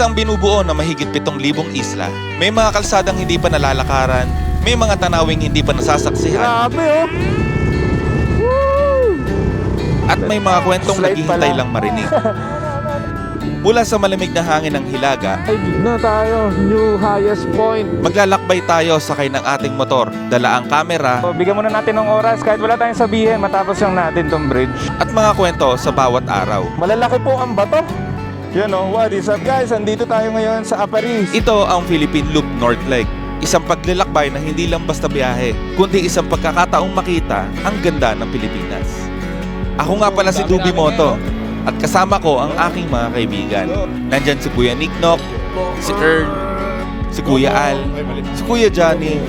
Isang binubuo na mahigit 7,000 isla. May mga kalsadang hindi pa nalalakaran, may mga tanawing hindi pa nasasaksihan. Grabe oh! Woo! At may mga kwentong Slide naghihintay pala. lang marinig. Mula sa malamig na hangin ng Hilaga, Ay, na tayo. New highest point. maglalakbay tayo sakay ng ating motor, dala ang kamera So, bigyan muna natin ng oras kahit wala tayong sabihin matapos lang natin tong bridge. at mga kwento sa bawat araw. Malalaki po ang bato. Yan oh, what is up guys? Andito tayo ngayon sa Aparis. Ito ang Philippine Loop North Leg. Isang paglalakbay na hindi lang basta biyahe, kundi isang pagkakataong makita ang ganda ng Pilipinas. Ako nga pala si Dubi Moto at kasama ko ang aking mga kaibigan. Nandyan si Kuya Nicknock, si Earl, si Kuya Al, si Kuya Johnny,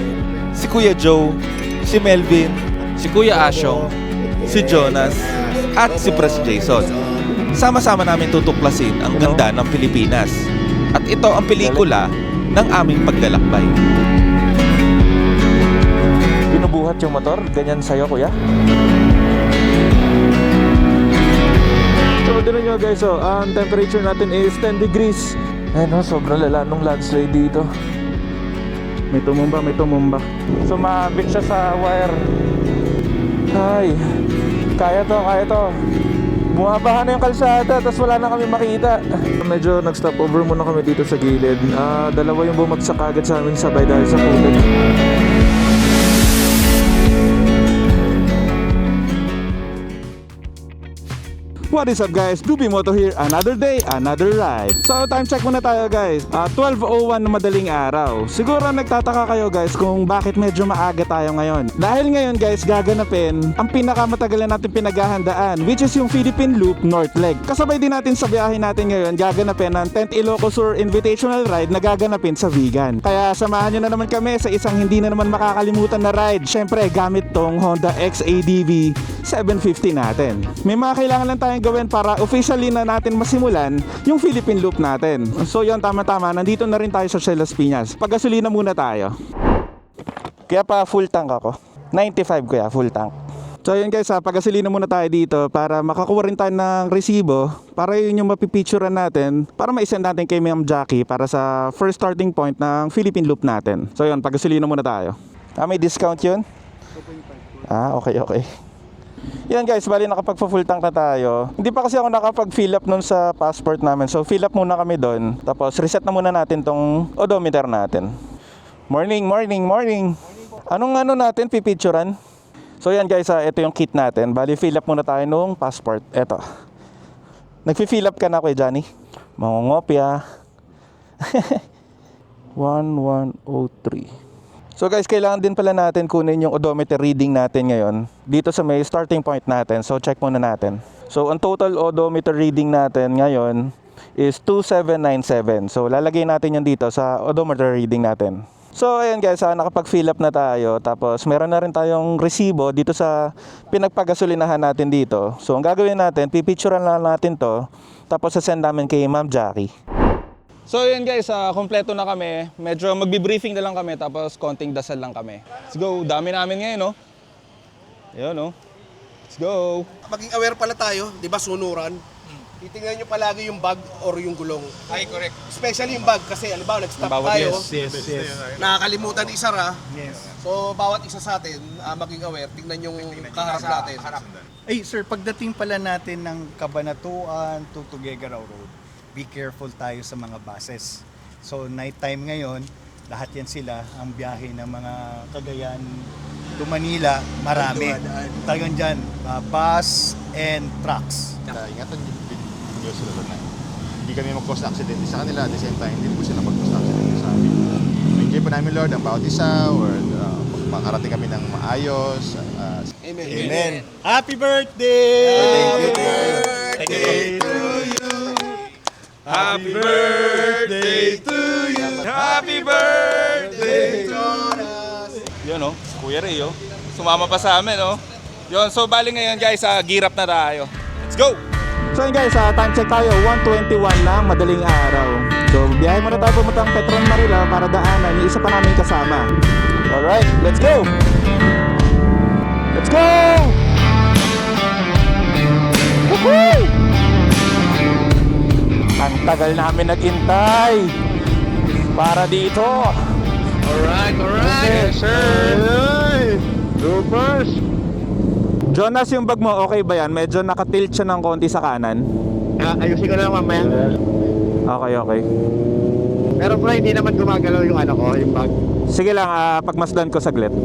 si Kuya Joe, si Melvin, si Kuya Asyong, si Jonas, at si Pres Jason. Sama-sama namin tutuklasin ang ganda ng Pilipinas. At ito ang pelikula ng aming paglalakbay. Binubuhat yung motor. Ganyan sa'yo kuya. So, tinan nyo guys, oh, ang temperature natin is 10 degrees. Ayun, oh, sobrang lala nung landslide dito. May tumumba, may tumumba. Sumabit siya sa wire. Ay, kaya to, kaya to. Bumabaha na yung kalsada, tapos wala na kami makita. Medyo nag-stop over muna kami dito sa gilid. Dalawa yung bumagsak agad sa amin sabay dahil sa kulad. What is up guys? Dubi Moto here. Another day, another ride. So time check muna tayo guys. 12:01 na madaling araw. Siguro nagtataka kayo guys kung bakit medyo maaga tayo ngayon. Dahil ngayon guys gaganapin ang pinakamatagal na natin pinaghahandaan, which is yung Philippine Loop North Leg. Kasabay din natin sa biyahe natin ngayon gaganapin ang 10th Ilocos Sur Invitational Ride na gaganapin sa Vigan. Kaya samahan nyo na naman kami sa isang hindi na naman makakalimutan na ride. Syempre gamit tong Honda XADV 750 natin. May mga kailangan lang tayong gawin para officially na natin masimulan yung Philippine Loop natin. So yun, tama-tama, nandito na rin tayo sa Las Piñas. Paggasolina muna tayo. Kaya pa full tank ako. 95 kuya, full tank. So yun guys, paggasolina muna tayo dito para makakuha rin tayo ng resibo para yun yung mapipicturean natin para ma-send natin kay Ma'am Jackie para sa first starting point ng Philippine Loop natin. So yun, paggasolina muna tayo. May discount yun? 2.5. Okay. Yan guys, bali nakapag-full tank na tayo. Hindi pa kasi ako nakapag-fill up nun sa passport namin. So fill up muna kami doon. Tapos reset na muna natin tong odometer natin. Morning. Anong natin pipicturean? So yan guys, ito yung kit natin. Bali fill up muna tayo nung passport. Eto. Nagfi-fill up ka na Kuya Johnny? Mangungopia. 1103. So guys, kailangan din pala natin kunin yung odometer reading natin ngayon dito sa may starting point natin. So check muna natin. So ang total odometer reading natin ngayon is 2797. So lalagay natin yan dito sa odometer reading natin. So ayan guys, nakapag-fill up na tayo. Tapos meron na rin tayong resibo dito sa pinagpagasolinahan natin dito. So ang gagawin natin, pipicturean lang natin to. Tapos sasend namin kay Ma'am Jackie. So yun guys, kompleto na kami. Medyo magbi-briefing na lang kami tapos konting dasal lang kami. Let's go, dami namin ngayon no. Ayun no. Let's go. Maging aware pala tayo, di ba, sunuran. Titingnan nyo palagi yung bag or yung gulong. Ay, correct. Especially yung bag kasi halimbawa nag-stop tayo, nakakalimutan isara. Yes. So bawat isa sa atin, maging aware, tingnan yung kaharap natin. Ay sir, pagdating pala natin ng Cabanatuan to Tuguegarao Road, be careful tayo sa mga buses. So nighttime ngayon, lahat yan sila, ang biyahe ng mga Cagayan to Manila, marami. Talagang dyan, bus and trucks. Ingatan yung sila na hindi kami mag-cause accident sa kanila, at the same time hindi po sila mag-cause accident sa amin. Enjoy po namin Lord ang bawat isa, or makarating kami ng maayos. Amen. Amen. Happy birthday! Thank you. Happy birthday to you. Happy birthday to us. Yun no, si Kuya Ray oh. Sumama pa sa amin oh. Yun, so bali ngayon guys, gear up na tayo. Let's go! So yun guys, time check tayo, 1:21 lang, madaling araw. So biyahe muna tayo pumuntang Petron Manila para daanan yung isa pa namin kasama. Alright, let's go! Let's go! Woohoo! Ang tagal namin naghintay para dito. Alright. Yes, sir. Troopers! Jonas, yung bag mo, okay ba yan? Medyo nakatilt siya ng konti sa kanan. Ayusin ko na lang mamaya. Okay. Pero bro, hindi naman gumagalaw yung ano ko, yung bag. Sige lang, pagmasdan ko saglit.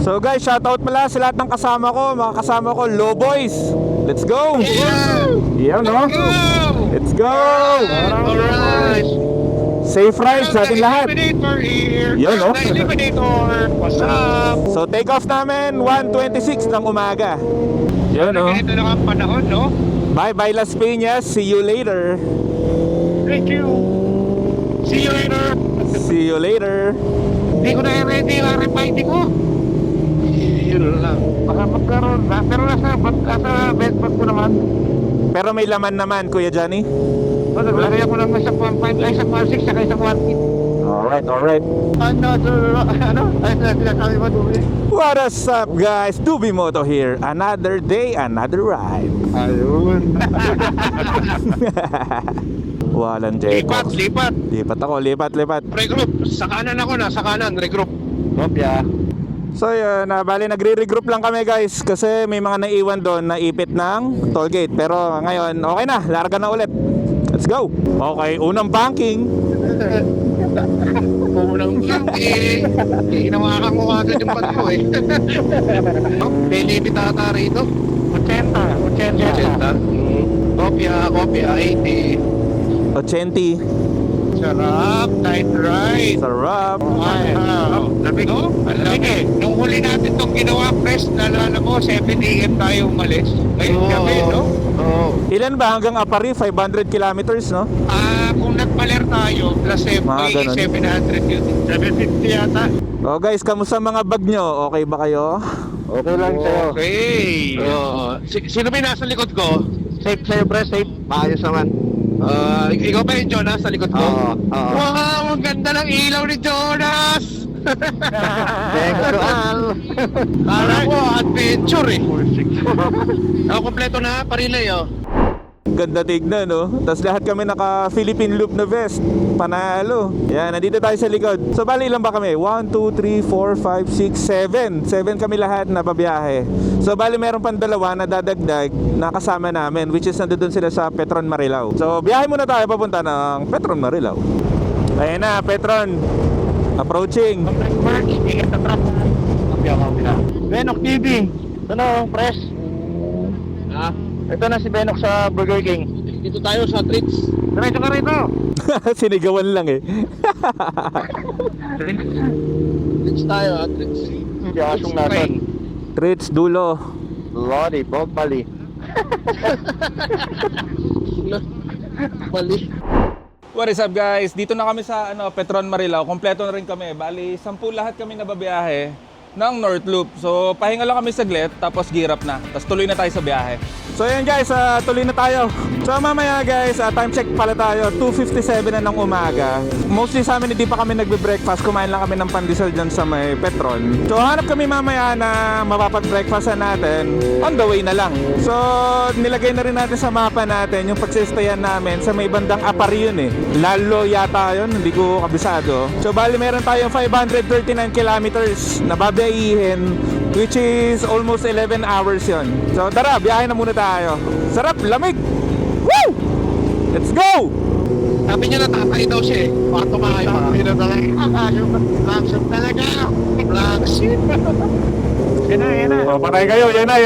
So guys, shoutout pala sa lahat ng kasama ko. Mga kasama ko, Low Boys. Let's go! Yeah, no? Let's go! Alright. Safe ride sa ating lahat. Eliminator here. Yun, no? The Eliminator. What's up? So take off namin 1:26 ng umaga. Yun, no? Ito lang ang panahon, no? Bye-bye Las Piñas. See you later. Thank you. See you later. See you later. Hindi ko na ready ang reminding ko. Yun lang. Baka magkaroon na. Pero nasa bedbug ko naman. Pero may laman naman, Kuya Johnny. Naglagay ako ng sa 1.5, ay sa 1.6, saka sa 1.8. Alright. Sinasabi mo, Dubi? What is up guys? Dubimoto here. Another day, another ride. Ayun. Walang Jeko. Lipat. Lipat. Regroup. Sa kanan ako, nasa kanan. Regroup. Kopya. So yun, bali nagre-regroup lang kami guys kasi may mga naiwan doon na ipit ng toll gate. Pero ngayon, okay na, larga na ulit. Let's go. Okay, unang banking. Unang hinawakan mo agad yung bag ko eh. May limit ata rito. 80. Kopya, 80. 80. Sarap, night ride. Sarap. Lamig oh, ang lamig eh. Nung huli natin itong ginawa press, nalala mo, 7 AM tayo umalis. Ngayon gabi, no? Ilan ba hanggang Apari? 500 kilometers, no? Kung nagpaler tayo, plus Mga ganun. 700 yun. 750 yata. Oh guys, kamusta mga bag nyo? Okay ba kayo? Okay lang sa'yo. Okay. Sino ba yung nasa likod ko? Safe sa'yo, pre. Safe. Maayos naman. Ikaw ba yung Jonas sa likod ko? Oo. Wow, ang ganda ng ilaw ni Jonas! Kala ko, adventure eh. Kompleto na, parilay oh. Ganda tignan, no? Tapos lahat kami naka Philippine loop na vest. Panalo. Yan, nandito tayo sa likod. So bali ilan ba kami? 1, 2, 3, 4, 5, 6, 7. 7 kami lahat na babiyahe. So bali meron pang dalawa na dadagdag na kasama namin, which is nandun sila sa Petron Marilao. So biyahe muna tayo papunta ng Petron Marilao. Ayan na, Petron. Approaching. Benok TV. Ano, press? Ito na si Benok sa Burger King. Dito tayo sa treats. Diretso ka rito. Sinigawan lang eh. Treats tayo, treats. Hindi asong nasan. Treats dulo. Lodi, Bob Bali. Mali. What is up guys? Dito na kami sa Petron Marilao. Kompleto na rin kami. Bali, 10 lahat kami nababiyahe ng North Loop. So, pahinga lang kami saglit, tapos gear up na. Tapos tuloy na tayo sa biyahe. So yan guys, tuloy na tayo. So mamaya guys, time check pala tayo. 2:57 na ng umaga. Mostly sa amin hindi pa kami nagbe-breakfast. Kumain lang kami ng pandesal dyan sa may Petron. So hanap kami mamaya na mapapag-breakfastan natin. On the way na lang. So nilagay na rin natin sa mapa natin yung pagsistayan namin sa may bandang Apari yun eh. Lalo yata yun, hindi ko kabisado. So bali meron tayong 539 kilometers na babayihin, which is almost 11 hours yon. So tara, biyahe na muna tayo. Sarap, lamig! Woo! Let's go! Sabi niya natatay daw siya eh. Baka tumakay pa. Sabi na talaga. Langsip talaga. Langsip. Yan na. Oh, patay kayo, yan na.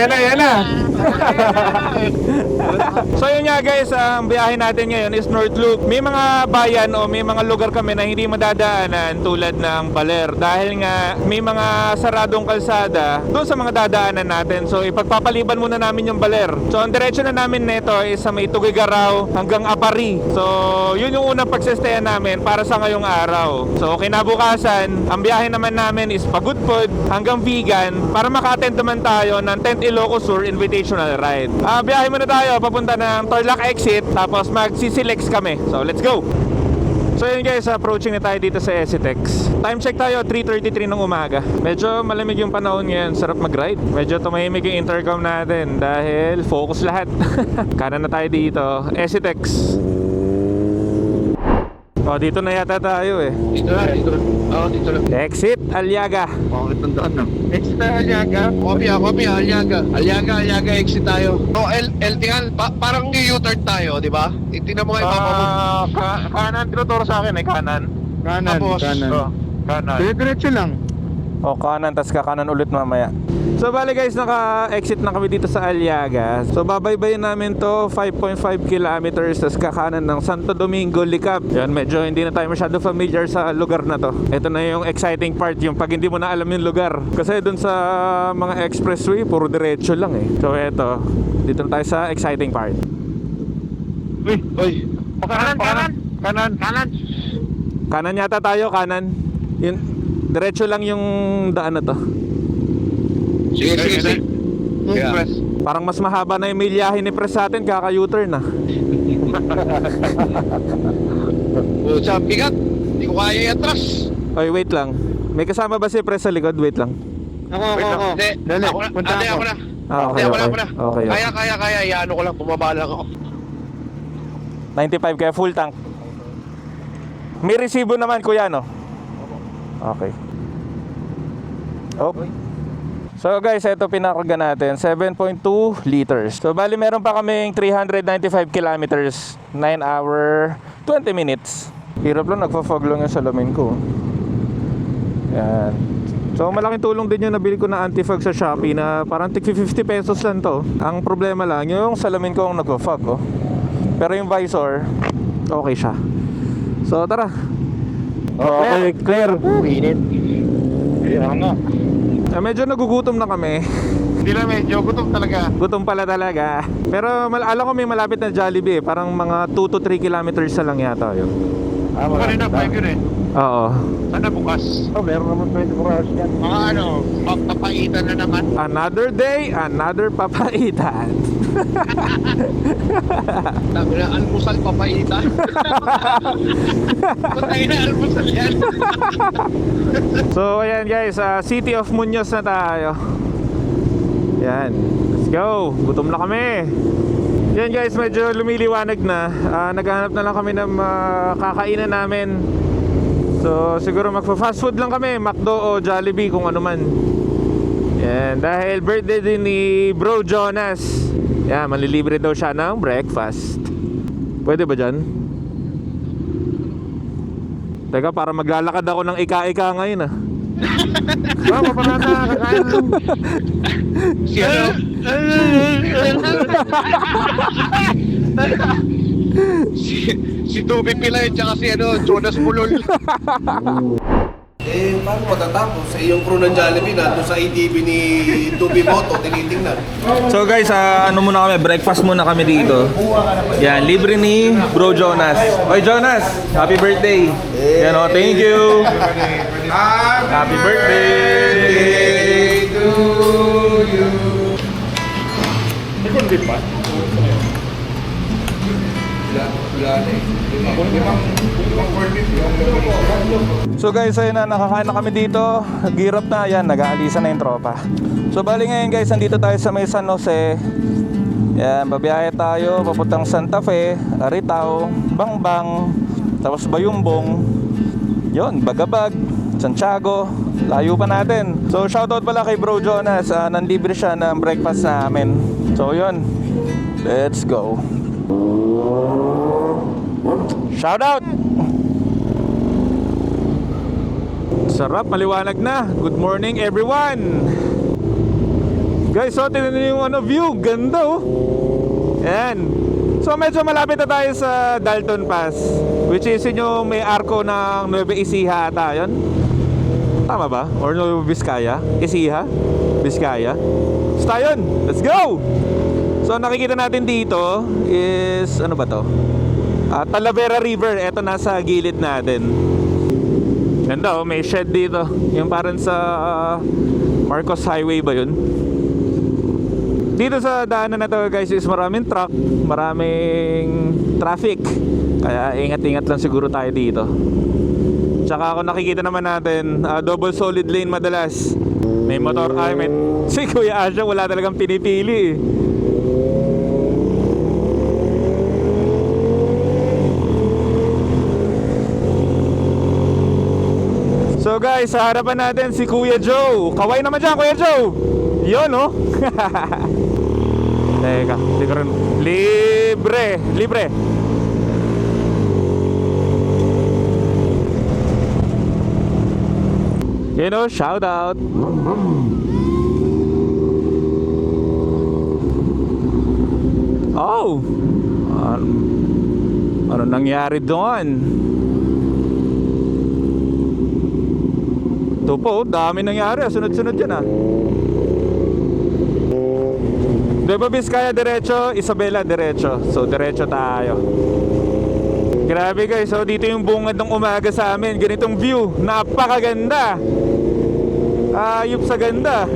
So yun nga guys, ang biyahe natin ngayon is North Loop. May mga bayan o may mga lugar kami na hindi madadaanan tulad ng Baler. Dahil nga may mga saradong kalsada doon sa mga dadaanan natin. So ipagpapaliban muna namin yung Baler. So ang diretso na namin neto is sa may Tugigaraw hanggang Apari. So yun yung unang pagsistayan namin para sa ngayong araw. So kinabukasan, ang biyahe naman namin is Pagudpod hanggang Vigan para maka-attend naman tayo ng 10th Ilocos Sur Invitational Ride. Biyahe muna tayo papunta ng Tarlac exit tapos magsisilex kami. So let's go! So yun guys, approaching na tayo dito sa Esitex. Time check tayo, 3:33 ng umaga. Medyo malamig yung panahon ngayon, sarap mag-ride. Medyo tumahimik yung intercom natin dahil focus lahat. Kanan na tayo dito, Esitex. Oh, dito na yata tayo eh. Dito na, dito na. Oo, dito na. Exit Aliaga. Bakit tandaan na? Exit tayo, Aliaga. Kopya, Aliaga. Aliaga, exit tayo. So, LTL, parang U-turn tayo, di ba? Tingnan mo nga ipapabot. Kanan, tinuturo sa akin kanan. Tapos, Kanan. diretso lang. O kanan, tas kakanan ulit mamaya. So bali guys, naka-exit na kami dito sa Aliaga. So babaybayin namin to 5.5 kilometers, tas kakanan ng Santo Domingo, Licap. Yan, medyo hindi na tayo masyado familiar sa lugar na to. Ito na yung exciting part, yung pag hindi mo na alam yung lugar. Kasi dun sa mga expressway, puro diretso lang eh. So eto, dito na tayo sa exciting part. Uy. Kanan. Kanan yata tayo, kanan. Yun, diretso lang yung daan na to. Sige. Express. Parang mas mahaba na yung milyahe ni Pres sa atin, kaka-U-turn na. Sa bigat, hindi ko kaya i-atras. Oy, wait lang. May kasama ba si Pres sa likod? Wait lang. Ako. Hindi, ako na. Ah, okay, Ako okay. na. Okay. Kaya, iano ko lang, bumaba lang ako. 95 kaya full tank. May resibo naman kuya, no? Okay. Oh. So guys, ito pinakarga natin, 7.2 liters. So bali meron pa kaming 395 kilometers, 9 hour, 20 minutes. Hirap lang, nagpa-fog lang yung salamin ko. Yan. So malaking tulong din yung nabili ko na anti-fog sa Shopee na parang tig 50 pesos lang to. Ang problema lang, yung salamin ko ang nagpa-fog, oh. Pero yung visor, okay siya. So tara. Okay, clear. Init. Medyo nagugutom na kami. Hindi lang medyo, gutom talaga. Gutom pala talaga. Pero alam ko may malapit na Jollibee, parang mga 2 to 3 kilometers na lang yata yun. Kanina pa yun eh. Oo. Sana bukas. Meron naman 24 hours yan. Mga papaitan na naman. Another day, another papaitan. Sabi na, almusal papaitan. Patay na almusal yan. So ayan guys, City of Muñoz na tayo. Yan, let's go. Gutom na kami. Yan guys, medyo lumiliwanag na. Naghahanap na lang kami ng kakainan namin. So siguro magpa-fast food lang kami, McDo o Jollibee, kung ano man. Yan, dahil birthday din ni Bro Jonas. Yan, malilibre daw siya ng breakfast. Pwede ba dyan? Teka, para maglalakad ako ng ika-ika ngayon ah. Paparata, kakain lang. Si ano? si Tubi Pilay tsaka si ano, Jonas Mulol. Paano matatapos? Sa iyong crew ng Jollibee na sa ATV ni Dubi Moto, tinitingnan. So guys, ano muna kami, breakfast muna kami dito. Yan, libre ni Bro Jonas. Oy Jonas, happy birthday. Yan o, thank you. Happy birthday to you. So guys, ayun na, nakakain na kami dito. Girap na, yan, nag-aalisa na yung tropa. So bali ngayon guys, nandito tayo sa may San Jose. Yan, babiyahe tayo papuntang Santa Fe, Aritao, Bangbang, tapos Bayumbong, yon, Bagabag, Santiago. Layo pa natin. So shoutout pala kay Bro Jonas, nanlibre siya ng breakfast namin. So yun, let's go. Shoutout! Sarap, maliwanag na. Good morning everyone. Guys, so tingnan niyo yung view, ganda oh. Yan. So medyo malapit na tayo sa Dalton Pass, which is yung may arko ng Nueva Ecija ata, yun? Tama ba? Or Nueva Vizcaya? Ecija? Vizcaya? Basta yun, let's go! So nakikita natin dito is, ano ba to? Talavera River, eto nasa gilid natin. Ganda oh, may shed dito. Yung parang sa Marcos Highway ba yun? Dito sa daanan na to guys is maraming truck, maraming traffic. Kaya ingat-ingat lang siguro tayo dito. Tsaka kung nakikita naman natin, double solid lane madalas. May motor, may si Kuya Asha wala talagang pinipili eh. guys, sa harapan natin si Kuya Joe. Kaway naman dyan, Kuya Joe. Yun, oh. Teka, hindi ko rin. Libre. You know, shout out. Oh. Ano nangyari doon? Ito po, dami nangyari. Sunod-sunod yan ah. Nueva Vizcaya diretso, Isabela diretso. So diretso tayo. Grabe guys, so dito yung bungad ng umaga sa amin. Ganitong view, napakaganda. Ayop sa ganda.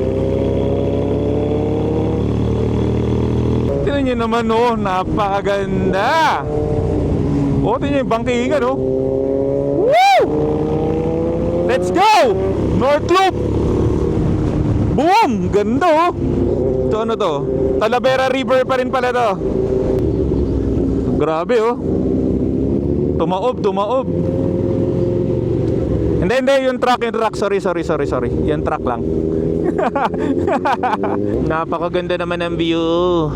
Tingnan nyo naman oh, napakaganda. Oh, tingnan nyo yung bangkingan oh. Woo! Let's go! North Loop! Boom! Ganda oh. Ito ano to? Talavera River pa rin pala to. Grabe oh. Tumaob. Hindi, yung truck. Sorry. Yung truck lang. Napakaganda naman ang view.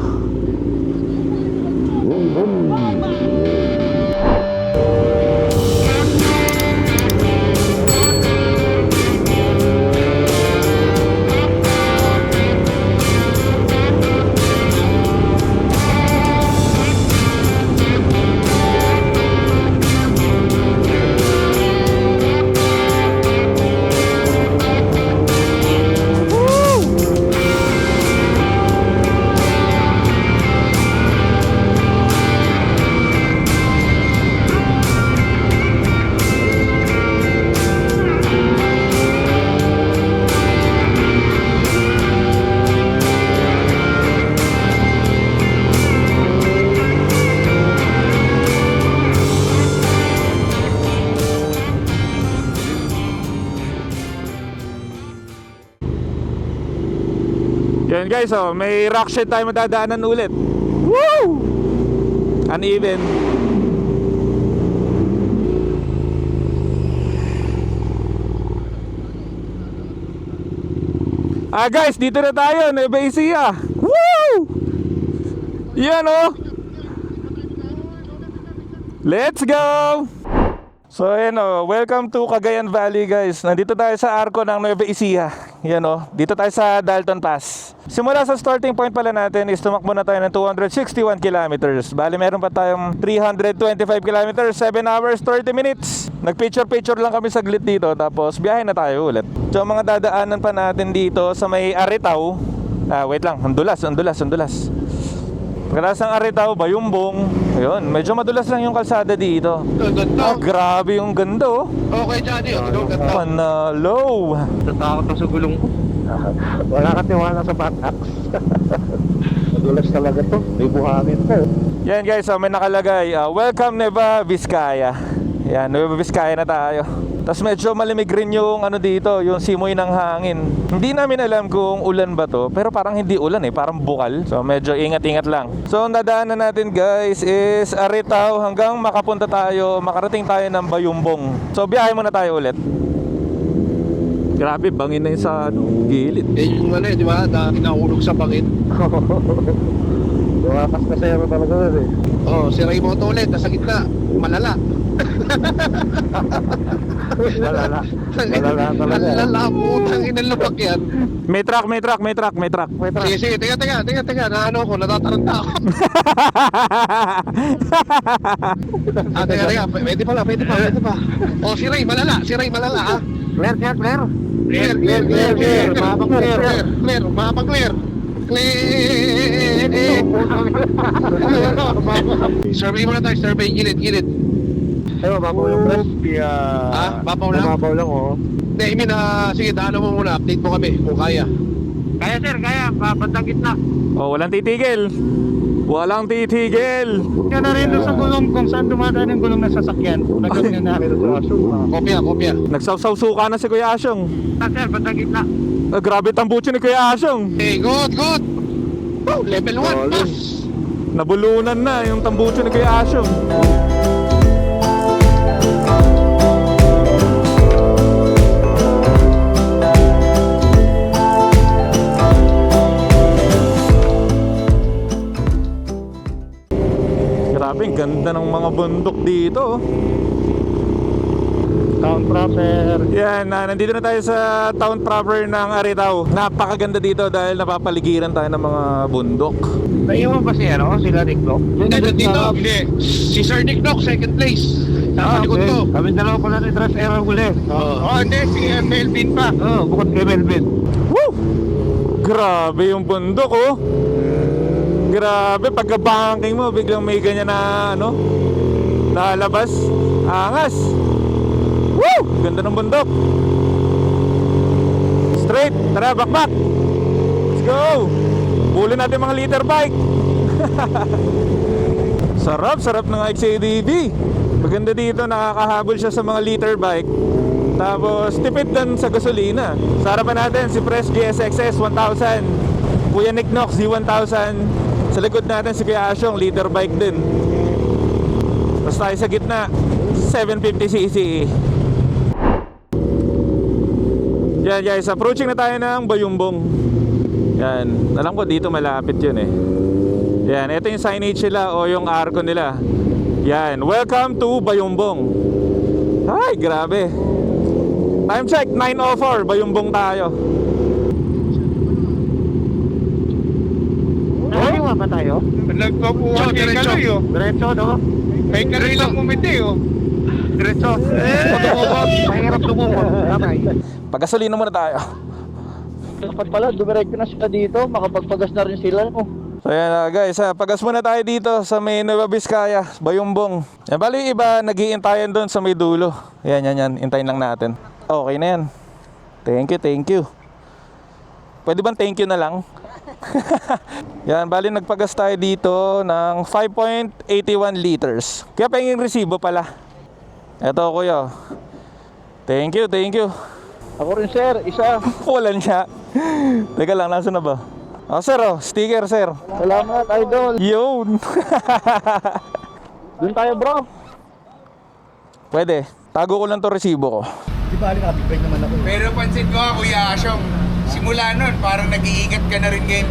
Yan guys, oh, may rock shed tayo madadaanan ulit. Woo! Uneven. Guys, dito na tayo, Nueva Ecija. Woo! Yan oh. Let's go! So ayan oh, welcome to Cagayan Valley guys. Nandito tayo sa arko ng Nueva Ecija. Yan oh, dito tayo sa Dalton Pass. Simula sa starting point pala natin is tumakbo na tayo ng 261 kilometers. Bali meron pa tayong 325 kilometers, 7 hours, 30 minutes. Nagpicture lang kami saglit dito, tapos biyahe na tayo ulit. So mga dadaanan pa natin dito sa may Aritaw. Wait lang, Undulas. Pagkatapos ng Aritaw, Bayumbong. Ayun, medyo madulas lang yung kalsada dito. Ganda. Grabe yung ganda oh. Okay, Johnny. Ganda. Manalo. Natakot na sa gulong ko. Wala ka tiwala sa batax. Madulas talaga to. May buhangin ko. Yan guys, may nakalagay, welcome Nueva Vizcaya. Yan, Nueva Vizcaya na tayo. Tapos medyo malamig rin yung ano dito, yung simoy ng hangin. Hindi namin alam kung ulan ba to, pero parang hindi ulan eh, parang bukal. So medyo ingat-ingat lang. So ang dadaanan natin guys is Aritaw hanggang makarating tayo ng Bayumbong. So biyahe muna tayo ulit. Grabe, bangin na yung sa gilid. Yung ano di ba? Nahulog sa bangin. Dumakas na sa'yo talaga eh. Si Raymoto ulit, nasa gitna. Malala. Malala talaga. Malala, putang inang lupak yan. May truck. Sige, teka. Naano ko, natataranta ako. Teka. Pwede pa. Si Ray, malala ha. Clear. Mapag-clear. Survey muna tayo, gilid. Ay, mababaw yung press. Babaw lang? Mababaw lang, oh. Hindi, sige, daanan mo muna, update mo kami kung kaya. Kaya sir, bandang gitna. Walang titigil. Kaya na rin doon sa gulong kung saan dumadaan yung gulong ng sasakyan. Nagawin na namin doon sa Kopya. Nagsawsaw-suka na si Kuya Asyong. Sir, bandang gitna. Grabe tambucho ni Kuya Asyong. Good. Level 1, pass. Nabulunan na yung tambucho ni Kuya Asyong. ganda ng mga bundok dito. Oh. Town proper. Yan, nandito na tayo sa town proper ng Aritao. Napakaganda dito dahil napapaligiran tayo ng mga bundok. Naiwan ba si sila Nick Nock? Hindi, nandito. Hindi. Si Sir Nick Nock, second place. Sa likod ko. Kami dalawa pala ni Tres Era huli. Hindi, si Melvin pa. Bukod kay Melvin. Woo! Grabe yung bundok, oh. Grabe, pagka-banking mo, biglang may ganyan na, lalabas. Angas. Woo! Ganda ng bundok. Straight, tara, bakbak. Let's go. Bulin natin mga liter bike. Sarap ng XADV. Maganda dito, nakakahabol siya sa mga liter bike. Tapos tipid din sa gasolina. Sa harapan natin si Press GSXS 1000, Kuya Nick Nox Z1000. Sa likod natin si Kuya Asyong, liter bike din. Tapos tayo sa gitna, 750cc. Yan guys, approaching na tayo ng Bayumbong. Yan, alam ko dito malapit yun eh. Yan, ito yung signage nila o yung arko nila. Yan, welcome to Bayumbong. Ay, grabe. Time check, 9:04, Bayumbong tayo. Naiwa ba tayo? Nagpapuhan kay Kaloy, Diretso, no? Kay Kaloy lang umiti, Diretso. Tumubog. Mahirap tumubog. Tamay. Paggasolina muna tayo. Dapat pala, dumiretso na sila dito, makapagpagas na rin sila, no? So yan guys, pagas muna tayo dito sa may Nueva Vizcaya, Bayumbong. Yan, bali yung iba, nag-iintayan doon sa may dulo. Yan, intayin lang natin. Okay na yan. Thank you. Pwede bang thank you na lang? Yan, bali nagpagas tayo dito ng 5.81 liters. Kaya pahingin resibo pala. Eto kuya. Thank you. Ako rin, sir, isa. Wala niya. Teka lang, nasa na ba? Oh sir, sticker sir. Salamat, idol. Yun. Doon tayo, bro. Pwede. Tago ko lang to resibo ko. Di ba, nakabig naman ako. Pero pansin ko Kuya Asyong, simula nun, parang nag-iingat ka na rin ngayon.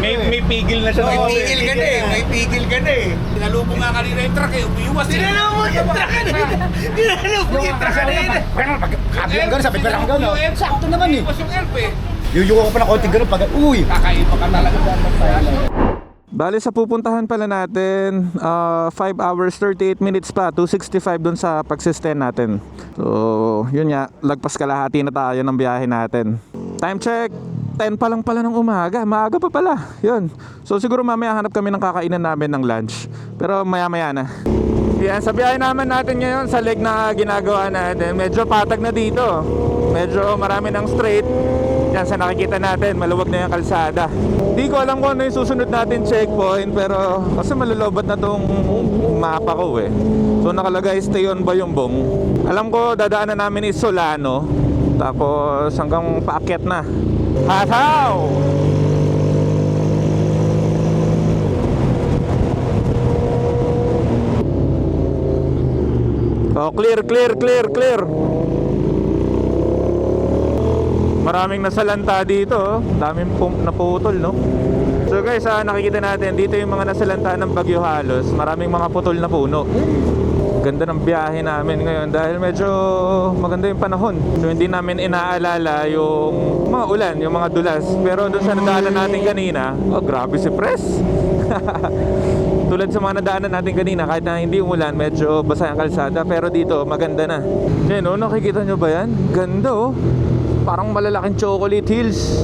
May pigil na siya. May pigil ka na eh. Tinalubong nga kanina yung truck eh, umiwas eh. Tinalubong yung truck kanina. Kapag gano'n, sabi ko lang gano'n. Sakto naman eh. Umiwas yung elf eh. Yuyuko ko pa ng konti gano'n pag, uy! Kakaiba ka talaga. Bali sa pupuntahan pala natin, 5 hours 38 minutes pa, 265 dun sa pagsisten natin. So, yun nga, lagpas kalahati na tayo ng biyahe natin. Time check, 10 pa lang pala ng umaga, maaga pa pala. Yun. So siguro mamaya hanap kami ng kakainan namin ng lunch. Pero maya na. Yan, sa biyahe naman natin ngayon, sa leg na ginagawa natin, medyo patag na dito. Medyo marami ng straight. Yan, sa nakikita natin, maluwag na yung kalsada. Di ko alam kung ano yung susunod natin checkpoint, pero kasi malulobot na tong mapa ko eh. So nakalagay stay on Bayumbong. Alam ko dadaanan namin is Solano, tapos hanggang paakyat na. Hataw! Oh, clear. Maraming nasalanta dito, daming naputol, no? So guys, nakikita natin dito yung mga nasalanta ng bagyo halos. Maraming mga putol na puno. Ganda ng biyahe namin ngayon dahil medyo maganda yung panahon. So hindi namin inaalala yung mga ulan, yung mga dulas. Pero doon sa nadaanan natin kanina, oh grabe si Press. Tulad sa mga nadaanan natin kanina, kahit na hindi umulan, medyo basa ang kalsada. Pero dito, maganda na. Yan, oh, nakikita nyo ba yan? Ganda, oh. Parang malalaking chocolate hills.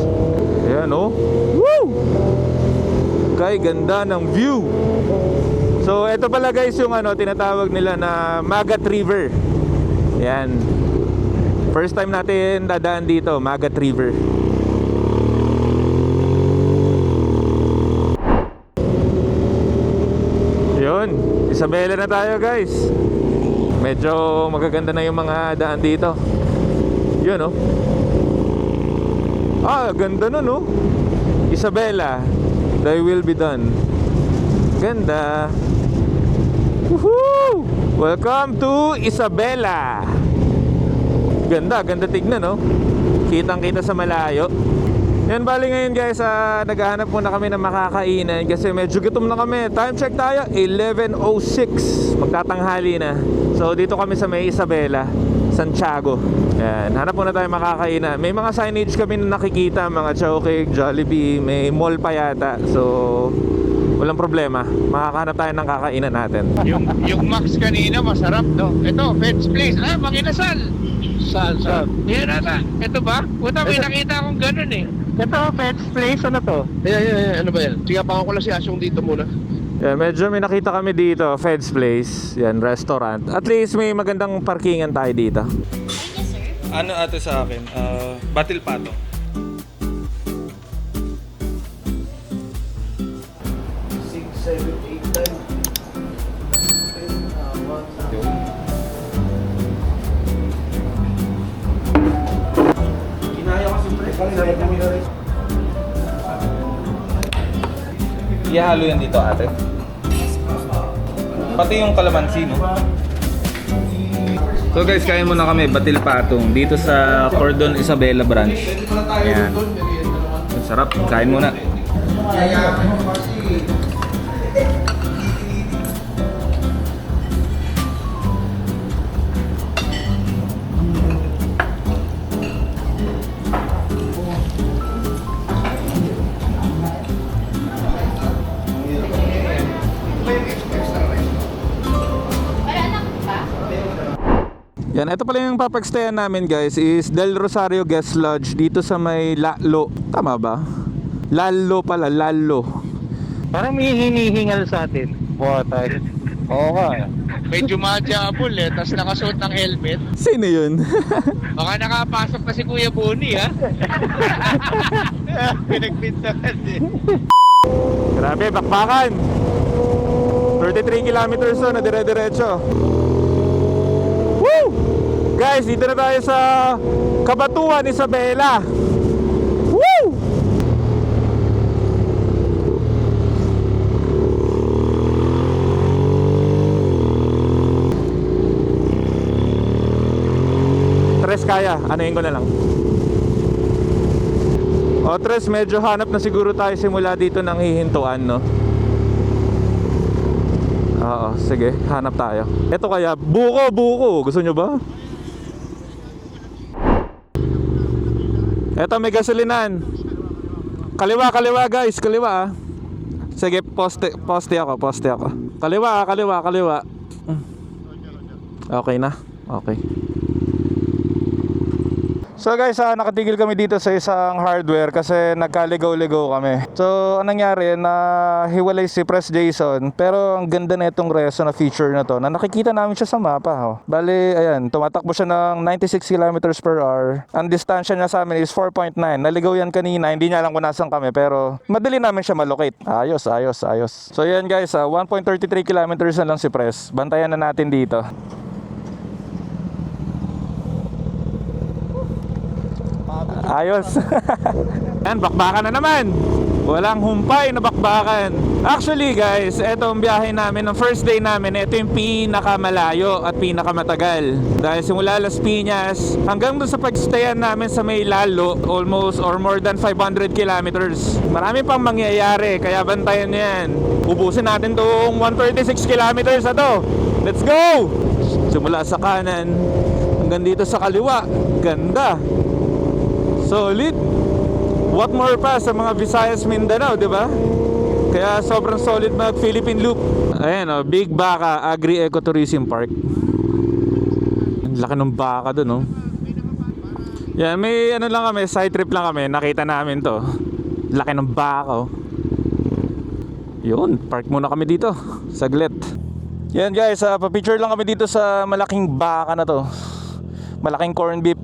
Ayan, oh. Woo! Okay, ganda ng view. So, ito pala guys yung tinatawag nila na Magat River. Ayan. First time natin dadaan dito, Magat River. Yun, Isabela na tayo guys. Medyo magaganda na yung mga daan dito. Yun, oh. Ganda nun, no? Isabela, thy will be done. Ganda. Woohoo! Welcome to Isabela. Ganda tignan, no? Kitang-kita sa malayo. Yan, bali ngayon guys, naghahanap muna kami ng makakainan kasi medyo gutom na kami. Time check tayo, 11:06. Magtatanghali na. So dito kami sa May Isabela, Santiago. Yan, hanap muna tayo makakainan. May mga signage kami na nakikita, mga Chowcake, Jollibee, may mall pa yata. So walang problema, makakahanap tayo ng kakainan natin. Yung Max kanina masarap, no? Ito, Fed's Place. Manginasal. Saan? Yan ata. Ito ba? Puta, may nakita akong ganun eh. Ito, Fed's Place. Ano to? Ano ba yan? Sigapangan ko lang si Asyong dito muna. Yan, medyo may nakita kami dito, Fed's Place. Yan, restaurant. At least may magandang parkingan tayo dito. Ano ate sa akin? Batil pato. Ihalo yan dito ate. Pati yung kalamansi, no? So guys, kain muna kami, batil patong dito sa Cordon Isabela branch. Ayan. Ang sarap, kain muna. Yan, ito pala yung papagstayan namin guys, is Del Rosario Guest Lodge dito sa may Lalo. Tama ba? Lalo pala, Lalo. Parang may hinihingal sa atin. Water. Oo nga. Medyo madyabol eh, tapos nakasuot ng helmet. Sino yun? Baka nakapasok na si Kuya Boni, ha? Pinagbintangan eh. Grabe, bakbakan. 33 kilometers na dire-diretso. Woo! Guys, dito na tayo sa Cabanatuan, Isabela. Woo! Tres kaya, anuhin ko na lang. O Tres, medyo hanap na siguro tayo simula dito ng hihintuan, no? Oo, sige, hanap tayo. Ito kaya, buko. Gusto nyo ba? Ito, may gasolinan. Kaliwa guys, kaliwa ah. Sige, poste ako. Kaliwa. Okay na, okay. So guys, nakatigil kami dito sa isang hardware kasi nagkaligaw-ligaw kami. So anong nangyari, hiwalay si Press Jason, pero ang ganda na itong reso na feature na to, na nakikita namin siya sa mapa. Oh. Bali, ayan, tumatakbo siya ng 96 kilometers per hour. Ang distansya niya sa amin is 4.9. Naligaw yan kanina, hindi niya alam kung nasan kami, pero madali namin siya malocate. Ayos. So yan guys, 1.33 kilometers na lang si Press. Bantayan na natin dito. Ayos. Yan, bakbakan na naman. Walang humpay na bakbakan. Actually guys, ito ang biyahe namin, ng first day namin. Ito yung pinakamalayo at pinakamatagal. Dahil simula Las Piñas hanggang doon sa pagstayan namin sa may Lalo, almost or more than 500 kilometers. Marami pang mangyayari, kaya bantayan nyo yan. Ubusin natin tong 136 kilometers na to. Let's go! Simula sa kanan hanggang dito sa kaliwa. Ganda. Solid. What more pa sa mga Visayas, Mindanao, di ba? Kaya sobrang solid mag Philippine Loop. Ayan o, Big Baka Agri-Ecotourism Park. Ang laki ng baka dun, oh. Yan, may ano lang kami, side trip lang kami. Nakita namin to. Laki ng baka, oh. Yun, park muna kami dito. Saglit. Yan guys, pa-picture lang kami dito sa malaking baka na to. Malaking corn beef.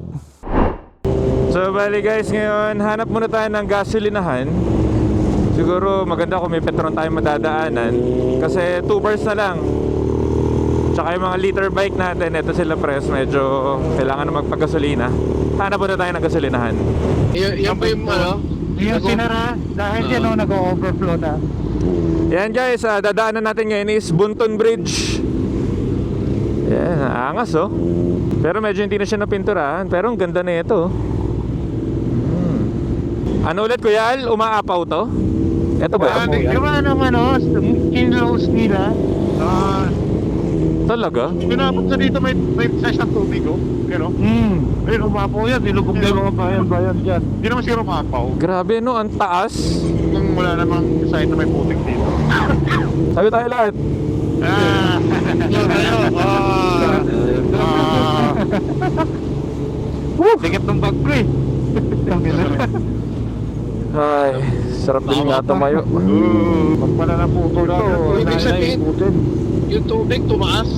So bali guys, ngayon hanap muna tayo ng gasolinahan. Siguro maganda kung may Petron tayo madadaanan, kasi 2 bars na lang. Tsaka yung mga liter bike natin, ito sila Press, medyo kailangan na magpagasolina. Hanap muna tayo ng gasolinahan. Yan ba yung ano? Yung sinara, dahil yan nag-overflow na. Yan guys, dadaanan natin ngayon is Bunton Bridge. Yan, angas oh. Pero medyo hindi na siya napinturahan, pero ang ganda na ito. Ano ulit Kuya Al? Umaapaw to? Ito ba? Gawa ng kinlaws nila. Talaga? Pinapot sa dito may size ng tubig, oh. Pero, ayun, umapaw yan. Nilugog na yung mga bayan-bayan dyan. Hindi naman siguro umapaw. Grabe no, ang taas. Kung wala namang sign na may putik dito. Sabi tayo lahat. Dikit ng bag ko eh. Ay, sarap din nga tumayo. Pag pala na puto ito. Ibig sabihin, yung tubig tumaas.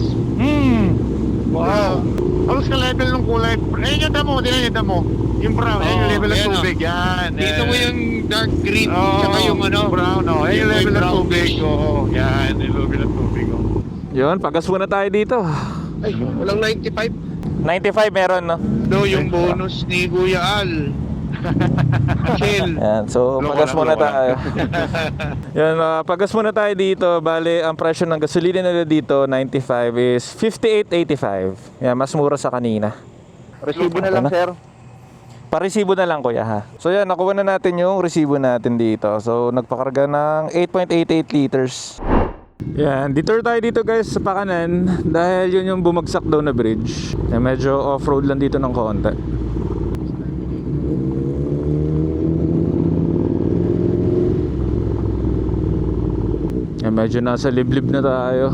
Wow. Halos ka level ng kulay. Ayun yung damo, din yung damo. Yung brown, ayun yung level ng ayan, tubig. Yan. Dito mo yung dark green, tsaka yung brown, ayun yung level ng tubig. Oo, yan, yung level ng tubig. Yun, pagas muna tayo dito. Ay, walang 95. 95 meron no? Do, yung bonus ni Kuya Al. Chill. Yan, so pagas muna tayo. Yan, pagas muna tayo dito. Bale, ang presyo ng gasolina nila dito, 95 is 58.85. Yan, mas mura sa kanina. Resibo na lang, sir. Paresibo na lang kuya ha. So yan, nakuha na natin yung resibo natin dito. So nagpakarga ng 8.88 liters. Yan, detour tayo dito guys sa pakanan dahil yun yung bumagsak daw na bridge. Yan, medyo off-road lang dito ng konti. Yan, medyo nasa liblib na tayo.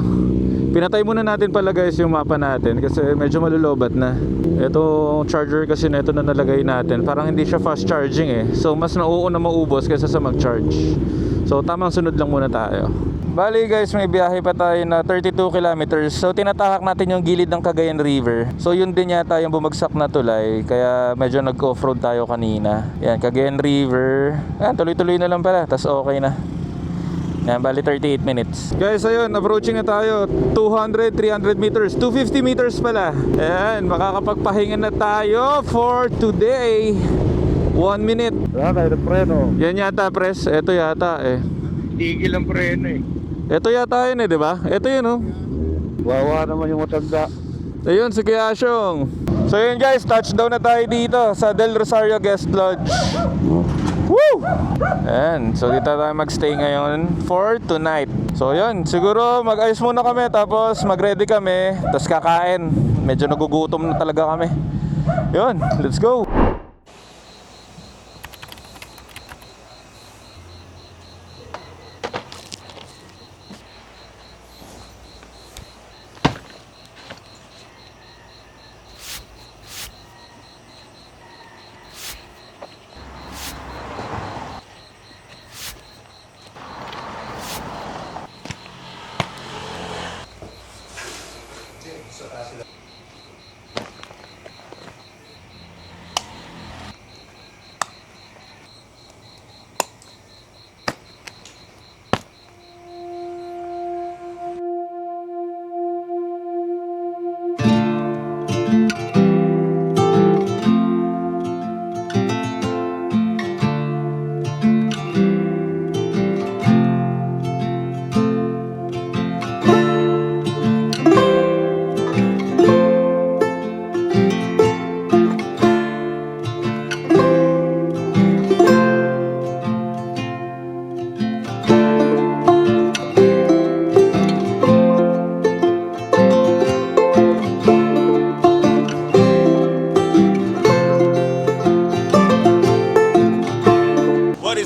Pinatay muna natin pala guys yung mapa natin kasi medyo malulobat na. Itong charger kasi na ito na nalagay natin, parang hindi siya fast charging eh. So mas nauuna maubos kaysa sa mag-charge. So tamang sunod lang muna tayo. Bali guys, may biyahe pa tayo na 32 kilometers. So tinatahak natin yung gilid ng Cagayan River. So yun din yata yung bumagsak na tulay. Kaya medyo nag-offroad tayo kanina. Yan, Cagayan River. Yan, tuloy-tuloy na lang pala. Tas okay na. Yan, bali 38 minutes. Guys, ayun, approaching na tayo. 200, 300 meters, 250 meters pala. Ayan, makakapagpahinga na tayo for today. 1 minute. Wala tayo ng preno. Yan yata, pres. Ito yata eh. Tigil ang preno eh. Ito yata yun eh, di ba? Ito yun oh. Wawa naman yung matanda. Ayun, si Kuya Asyong. So yun guys, touchdown na tayo dito sa Del Rosario Guest Lodge. Woo! Ayan, so dito tayo magstay ngayon for tonight. So yun, siguro mag-ayos muna kami tapos mag-ready kami, tapos kakain. Medyo nagugutom na talaga kami. Yun, let's go!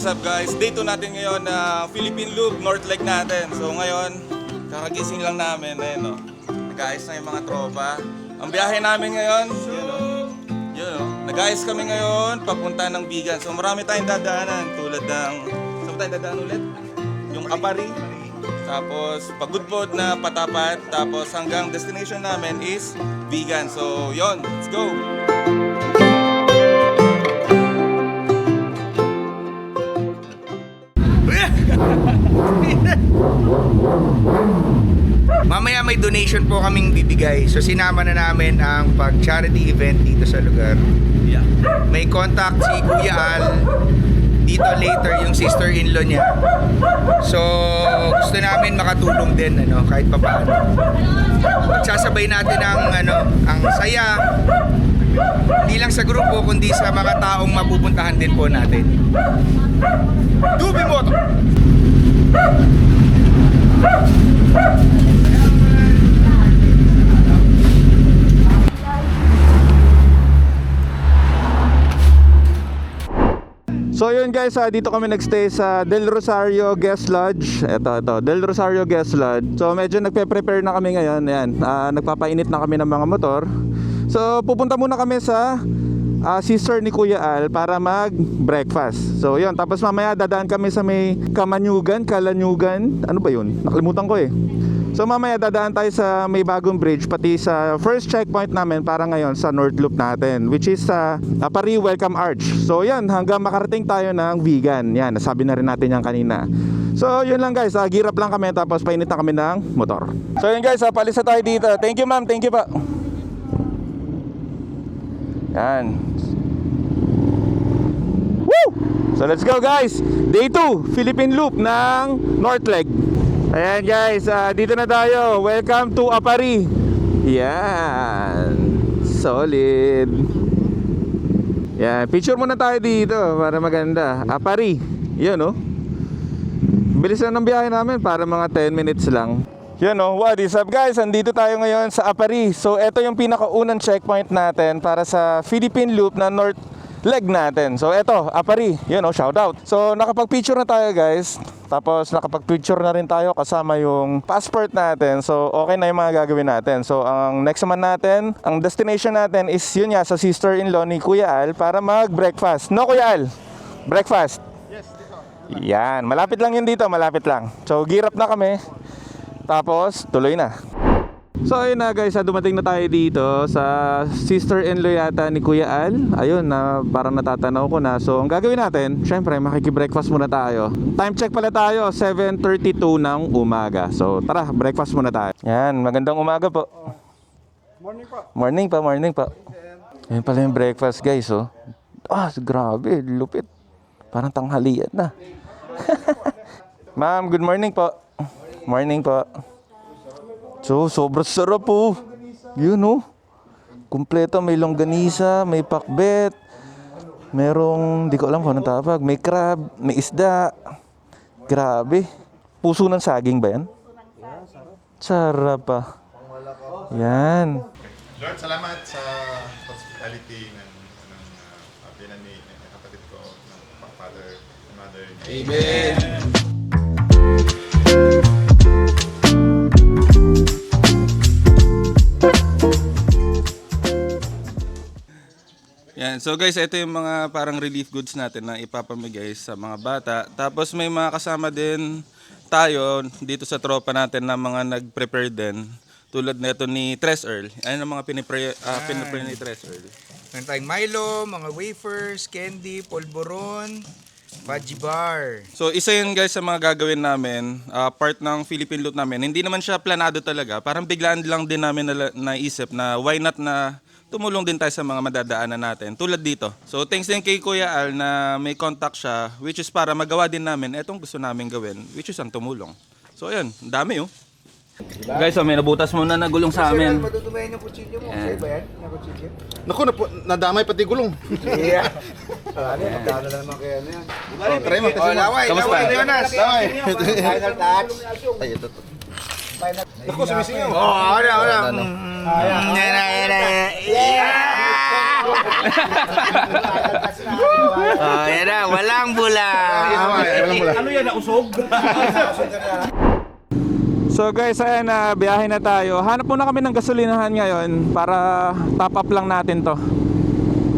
Up guys, day 2 natin ngayon na Philippine Loop, North Lake natin. So ngayon, kakagising lang namin, ayun o. Nag-ayos na yung mga tropa. Ang biyahe namin ngayon, yun o. Nag-ayos kami ngayon, papunta ng Bigan. So marami tayong dadaanan, tulad ng, saan tayo dadaan ulit? Yung Apari, tapos Pagudpod na Patapat, tapos hanggang destination namin is Bigan. So yun, let's go! Mamaya may donation po kaming bibigay. So sinama na namin ang pag-charity event dito sa lugar. May contact si Kuya Al dito later, yung sister-in-law niya. So gusto namin makatulong din kahit papaano. Magsasabay natin ang ang saya, Hindi lang sa grupo, kundi sa mga taong mapupuntahan din po natin. Dubi Moto! So yun guys, dito kami nagstay sa Del Rosario Guest Lodge. Ito, Del Rosario Guest Lodge. So medyo nagpe-prepare na kami ngayon. Ayan, nagpapainit na kami ng mga motor. So pupunta muna kami sa sister ni Kuya Al para mag-breakfast. So yun, tapos mamaya dadaan kami sa may Kalanyugan. Ano ba yun? Nakalimutan ko eh. So mamaya dadaan tayo sa may bagong bridge, pati sa first checkpoint namin para ngayon sa North Loop natin, which is sa Apari Welcome Arch. So yan, hanggang makarating tayo ng Vegan. Yan, nasabi na rin natin yan kanina. So yun lang guys, gear up lang kami tapos painit na kami ng motor. So yun guys, palisa tayo dito. Thank you ma'am, thank you pa. Yan. Woo! So let's go guys. Day 2, Philippine Loop ng North Leg. Ayan guys, dito na tayo. Welcome to Apari. Yan. Solid. Yan, picture muna tayo dito para maganda. Apari. Yun oh. Bilis lang ng biyahe namin para mga 10 minutes lang. Yun oh, what is up guys? Andito tayo ngayon sa Apari. So ito yung pinakaunang checkpoint natin para sa Philippine Loop na North Leg natin. So eto, Apari. Yun oh, shout out. So nakapag-picture na tayo guys. Tapos nakapag-picture na rin tayo kasama yung passport natin. So okay na yung mga gagawin natin. So ang next naman natin, ang destination natin is yun nga sa sister-in-law ni Kuya Al para mag-breakfast. No Kuya Al? Breakfast? Yes, dito. Yan, malapit lang yun dito, malapit lang. So gear up na kami. Tapos tuloy na. So ayun na guys, dumating na tayo dito sa sister-in-law yata ni Kuya Al. Ayun na, parang natatanaw ko na. So ang gagawin natin, syempre makiki-breakfast muna tayo. Time check pala tayo, 7:32 ng umaga. So tara, breakfast muna tayo. Yan, magandang umaga po. Morning pa. Ayun pala yung breakfast guys oh. Grabe, lupit. Parang tanghalian na. Ma'am, good morning po. Morning po. So, sobrang sarap po. Yun oh. Kumpleto, may longganisa, may pakbet. Merong, di ko alam kung anong tawag. May crab, may isda. Grabe. Puso ng saging ba yan? Sarap pa. Yan. Lord, salamat sa hospitality ng binan ni kapatid ko, ng father and mother. Amen! Yan. So guys, ito yung mga parang relief goods natin na ipapamigay sa mga bata. Tapos may mga kasama din tayo dito sa tropa natin na mga nag-prepare din. Tulad nito ni Tres Earl. Ayun ang mga pinipre ni Tres Earl. Meron tayong Milo, mga wafers, candy, polvoron, fudgy bar. So isa yun guys sa mga gagawin namin, part ng Philippine Loop namin. Hindi naman siya planado talaga. Parang biglaan lang din namin naisip na why not na tumulong din tayo sa mga madadaanan natin. Tulad dito. So thanks din kay Kuya Al na may contact siya, which is para magawa din namin etong gusto namin gawin, which is ang tumulong. So ayun, ang dami oh. Guys, may nabutas muna na gulong sa amin. Patutubayan yung kutsilyo mo. Sa'yo ba yan? Na kutsilyo? Naku, nadamay pati gulong. Yeah. Magkano na naman kaya na yan? Try mo. Laway. Kamusta? Laway, Jonas. Damay. Final touch. Ay, ito. Naku, sumisingaw. Wala. Yan na, walang bula. Ano yan, nausog? So guys, ayan na, biyahe na tayo. Hanap muna kami ng gasolinahan ngayon para top up lang natin to.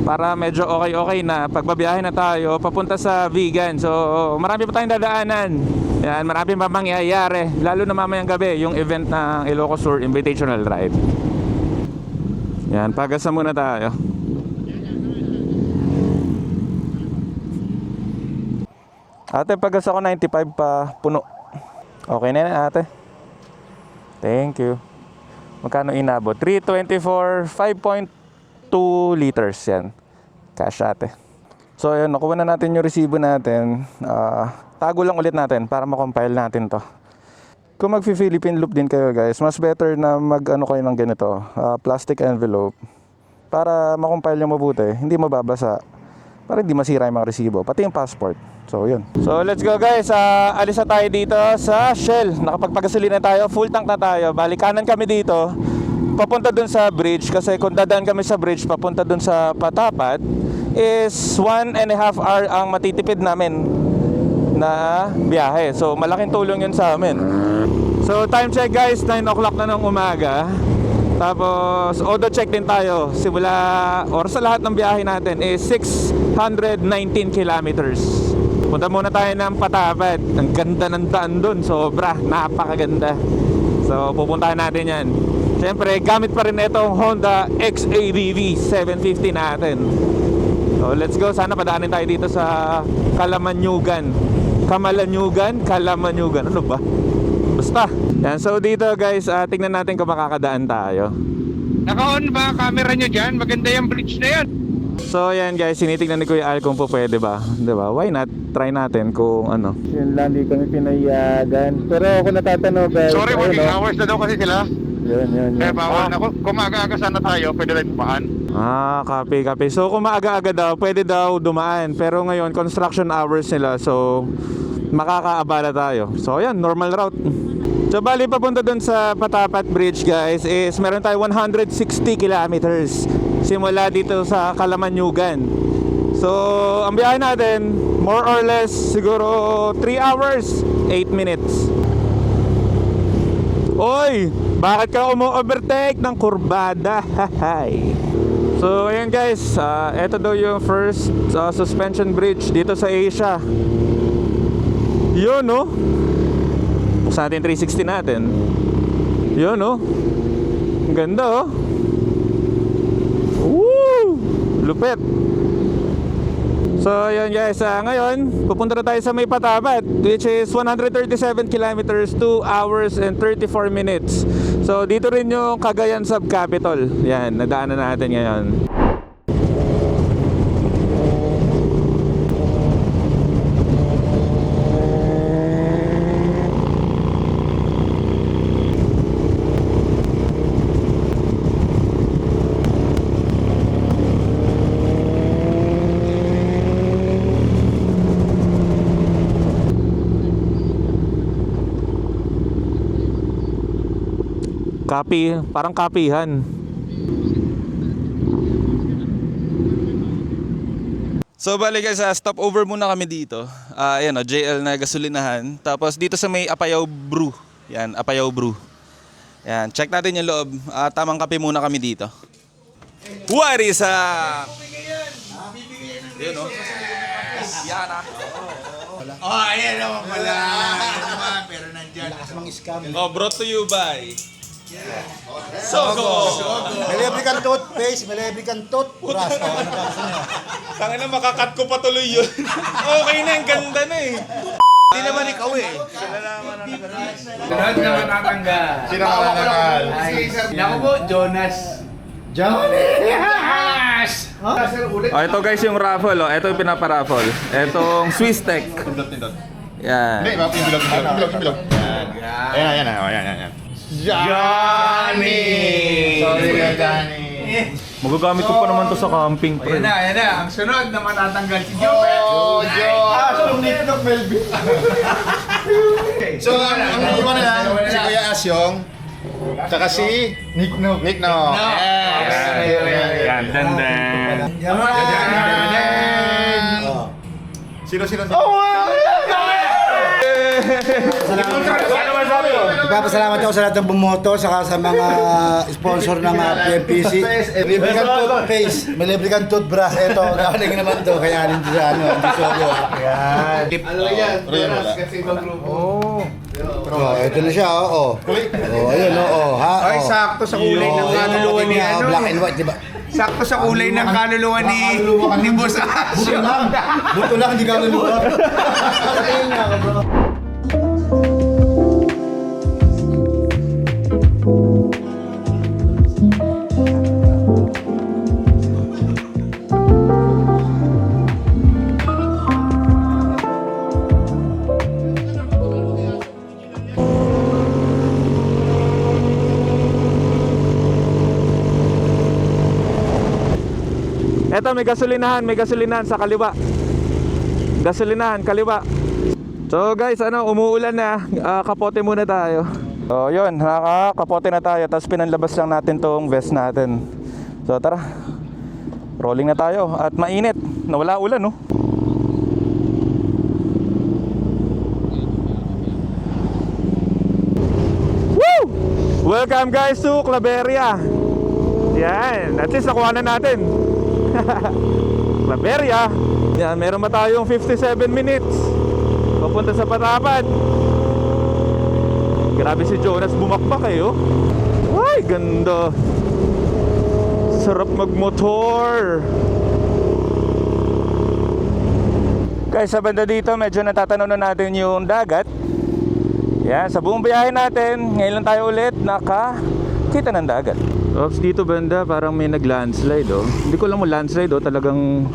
Para medyo okay na pagbabiyahe na tayo papunta sa Vegan. So marami pa tayong dadaanan. Yan, marami pa mangyayari. Lalo na mamayang gabi yung event ng Ilocos Sur Invitational Drive. Yan, pagasa muna tayo. Ate, pagasa ko 95 pa puno. Okay na yan ate. Thank you. Magkano inabot? 324, 5.2 liters yan. Cash ate. So ayun, nakuha na natin yung resibo natin. Tago lang ulit natin para makompile natin to. Kung mag-Philippine Loop din kayo guys, mas better na mag-ano kayo ng ganito. Plastic envelope. para makompile yung mabuti, hindi mababasa, para hindi masira yung mga resibo, pati yung passport. So yun. So let's go guys, alis na tayo dito sa Shell. Nakapagpagasolina tayo, full tank na tayo. Balik kanan kami dito, papunta dun sa bridge. Kasi kung dadaan kami sa bridge papunta dun sa Patapat, is 1.5 hour ang matitipid namin na biyahe. So malaking tulong yun sa amin. So time check guys, 9 o'clock na ng umaga. Tapos auto check din tayo. Simula or sa lahat ng biyahe natin is 619 kilometers. Punta muna tayo ng Patapat. Ang ganda ng daan dun, sobra, napakaganda. So pupuntahan natin yan. Siyempre gamit pa rin itong Honda XADV 750 natin. So let's go, sana padaanin tayo dito sa Kalamanyugan. Kalamanyugan, ano ba? Basta. Yan, so dito guys, tingnan natin kung makakadaan tayo. Naka-on ba ang camera nyo dyan? Maganda yung bridge na yan. So yan guys, sinitignan ni Kuya Al kung po pwede ba, diba? Why not? Try natin kung ano. Yun lang, di kami pinayagan. Pero ako natatanong guys. Sorry, working hours na daw kasi sila. Yun. Kaya bawal na. Kung maaga-aga sana tayo, pwede rin dumaan. Copy. So kung maaga-aga daw, pwede daw dumaan. Pero ngayon, construction hours nila. So makakaabala tayo. So yan, normal route. So bali papunta dun sa Patapat Bridge guys is meron tayo 160 kilometers simula dito sa Kalamanyugan. So ang biyahe natin more or less siguro 3 hours 8 minutes. Oy! Bakit ka umu-overtake ng kurbada? Hahay. So ayan guys, ito daw yung first suspension bridge dito sa Asia. Yun no? Buksan natin 360 natin. Yun no? Ang ganda oh. Woo! Lupit. So yun guys, ngayon pupunta na tayo sa may Patapat, which is 137 kilometers, 2 hours and 34 minutes. So dito rin yung Cagayan Subcapital. Yan, nadaanan natin ngayon. Copy, parang kapihan. So bali guys, stop over muna kami dito. Ayan o, JL na gasolinahan. Tapos dito sa may Apayao Brew. Yan, Apayao Brew. Yan, check natin yung loob. Tamang kape muna kami dito. What is up? Yun o. Yan ah. Ayan naman pala. Pero nandyan. Brought to you by Sogo. May libre kang toothpaste, may libre kang toothbrush. Tangina, makakat ko pa tuloy yun. Okay na, ang ganda na eh. Hindi naman ikaw eh. Sunod na matatanggal. Sino ka naman? Ako po, Jonas. Ito guys yung raffle oh. Ito yung pinaparaffle. Etong Swiss Tech. Pindot. Yan. Hindi, yung bilog. Ayan. Johnny! Sorry, Johnny. Magagamit ko pa naman to sa camping pre. Ayan na. Ang sunod na matatanggal si Joel. Oh, Joe! Nicknock Melvin. So, ang iwan na lang, si Kuya Asyong, tsaka si Nicknock. Yes! Yan, dandan. Sino? Ipapasalamat ako sa lahat ng bumoto, saka sa mga sponsor ng PMPC. Libre kang toothpaste, may libre kang toothbrush. Ito, galing naman to, kaya rin sa Sogo. Yan. Ano yan? Jonas, kasi ibang grupo. Ito na siya, ayun, ha? Ay, sakto sa kulay ng kaluluwa ni ano. Black and white, diba? Sakto sa kulay ng kaluluwa ni Boss Asyo. Buto lang, hindi ka luluwa. Ayun nga, bro. Ito, may gasolinahan sa kaliwa. Gasolinahan, kaliwa. So guys, umuulan na. Kapote muna tayo. So yun, nakakapote na tayo. Tapos pinanlabas lang natin tong vest natin. So tara, rolling na tayo. At mainit, nawala ulan, no? Woo! Welcome guys to Claveria. Yan, at least nakuha na natin. Claveria. Yan, meron ba tayong 57 minutes papunta sa Patapan. Grabe si Jonas bumakbak oh. Ay, ganda. Sarap magmotor. Guys, sa banda dito medyo natatanaw na natin yung dagat. Yan, sa buong biyahe natin, ngayon lang tayo ulit nakakita ng dagat. Oops, dito banda parang may nag-landslide oh. Hindi ko alam mo landslide oh, talagang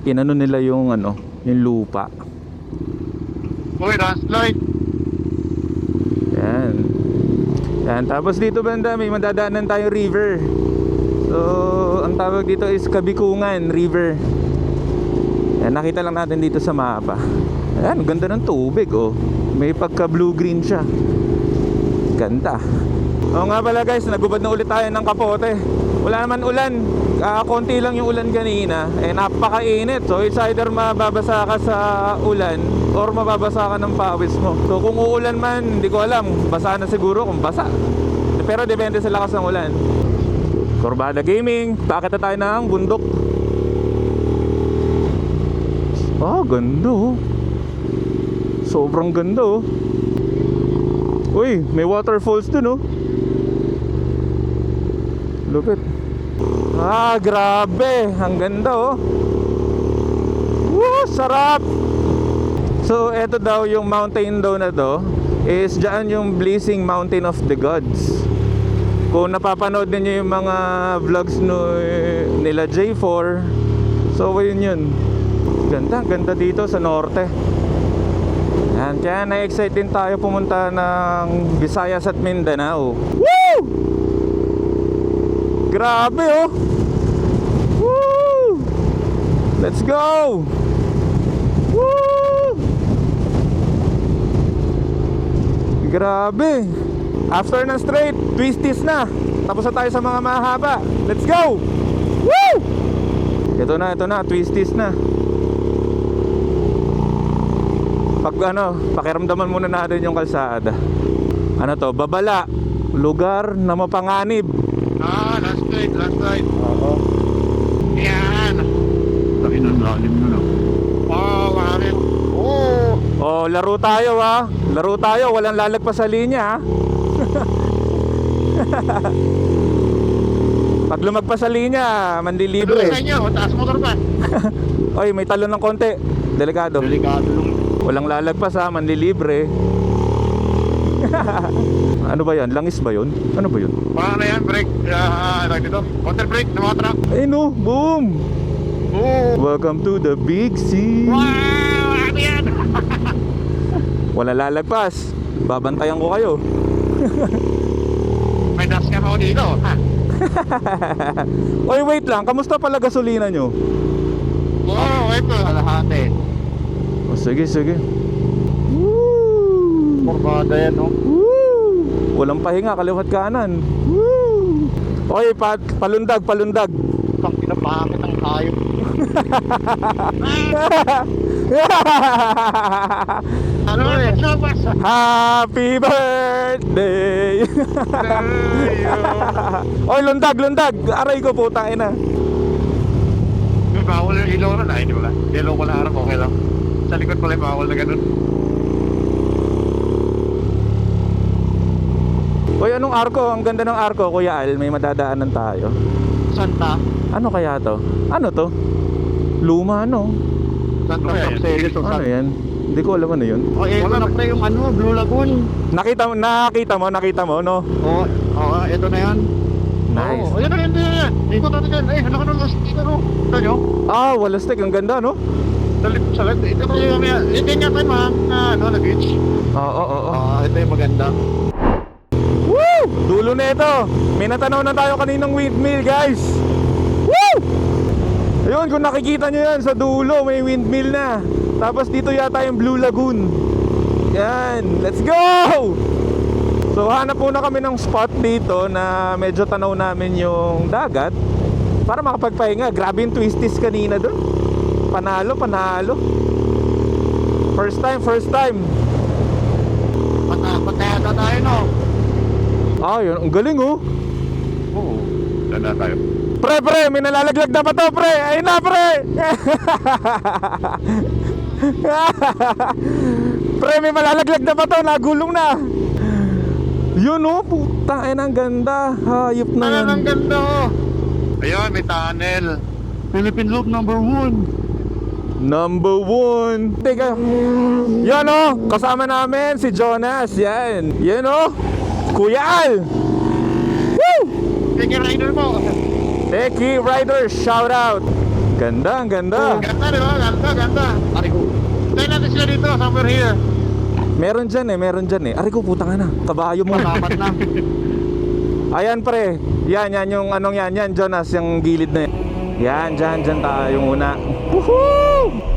inano nila yung yung lupa. Uy, landslide. Yan. Yan, tapos dito banda may madadaanan tayong river. So, ang tawag dito is Kabikungan River. Yan, nakita lang natin dito sa mapa. Ayan, ang ganda ng tubig oh. May pagka blue-green siya. Ganda. Oo nga pala guys, nagubad na ulit tayo ng kapote. Wala naman ulan. Konti lang yung ulan kanina. Napakainit. So it's either mababasa ka sa ulan or mababasa ka ng pawis mo. So kung uulan man, hindi ko alam. Basa na siguro kung basa. Pero depende sa lakas ng ulan. Corbada Gaming. Bakit na tayo ng bundok? Ganda oh. Sobrang ganda oh. Uy, may waterfalls dun oh. Lupit. Grabe. Ang ganda oh. Woo, sarap. So, eto daw yung mountain daw na to is dyan yung Blazing Mountain of the Gods. Kung napapanood ninyo yung mga vlogs nila J4, so yun. Ganda dito sa norte. Yan, kaya na-excite din tayo pumunta ng Visayas at Mindanao. Woo! Grabe oh. Woo! Let's go. Woo! Grabe. After ng straight, twisties na. Tapos na tayo sa mga mahaba. Let's go. Woo! Ito na, twisties na. Pag pakiramdaman muna natin yung kalsada. Ano to? Babala. Lugar na mapanganib. Last night. Oo. Yan. Laki ng lalim nun lalim. Laro tayo ha. Laro tayo, walang lalagpas sa linya ha. Pag lumagpas sa linya, mandilibre. Sa inyo, taas motor pa. Oy, may talon ng konti. Delikado lang. Walang lalagpas ha, manlilibre. Ano ba yan? Langis ba yun? Ano ba yun? Paano na yan? Brake. Dito. Counter brake ng mga truck. Ay no, boom! Welcome to the big sea. Wow! Ano yan? Wala lalagpas. Babantayan ko kayo. May dashcam ako dito. Oy, wait lang. Kamusta pala gasolina nyo? Wait lang. Kalahati. Sige. Corbada yan, no? Woo! Walang pahinga, kaliwat kanan. Woo! Oy, palundag. Pang pinapakit ang hayop. Ano eh? Happy birthday! Oy, lundag! Aray ko, putang ina. May bawal yung ilaw na. Hindi wala. Ilaw ko na harap, okay lang. Sa likod pala yung bawal na ganun. Oy, anong arko? Ang ganda ng arko, Kuya Al. May madadaanan tayo. Santa? Ano kaya to? Ano to? Luma, no? Santa Sapselis o Ano yan? Hindi ko alam ano yun. Ito na pre yung Blue Lagoon. Nakita mo, no? Oo, ito na yan. Nice. Ayan na yan. Dito natin yan. Ano ka nung sticker, no? Ito nyo? Walastik. Ang ganda, no? Salit. Ito yung ito nga tayo mga na beach. Oo. Ito yung maganda. Woo! Dulo na ito. May natanaw na tayo kaninang windmill, guys. Woo! Ayun, kung nakikita nyo yan, sa dulo may windmill na. Tapos dito yata yung Blue Lagoon. Yan, let's go! So hanap muna kami ng spot dito na medyo tanaw namin yung dagat para makapagpahinga. Grabe yung twisties kanina doon. Panalo, panalo. First time. Pataya na tayo, no? Ah, yun, ang galing oh. Oo, dala tayo. Pre, may nalalaglag na ba to, pre? Ayun na, pre! Pre, may malalaglag na ba to? Nagulong na. Yun oh, puta, ayun ang ganda. Hayop na yan. Ang ganda, oh. Ayun, may tunnel. Philippine Loop number 1. Number 1. Teka. Yan oh, kasama namin si Jonas. Yan. Yan oh. Kuya Al. Woo! Sige, rider mo. Teki Rider, shout out. Ganda, ang ganda. Ganda, di ba? Ganda. Ari ko. Tayo natin sila dito, somewhere here. Meron dyan eh. Ari ko, puta ka na. Kabayo mo. Dapat na. Ayan pre. Yan yung anong yan, Jonas, yung gilid na yan. Yan, dyan tayo muna. Woohoo!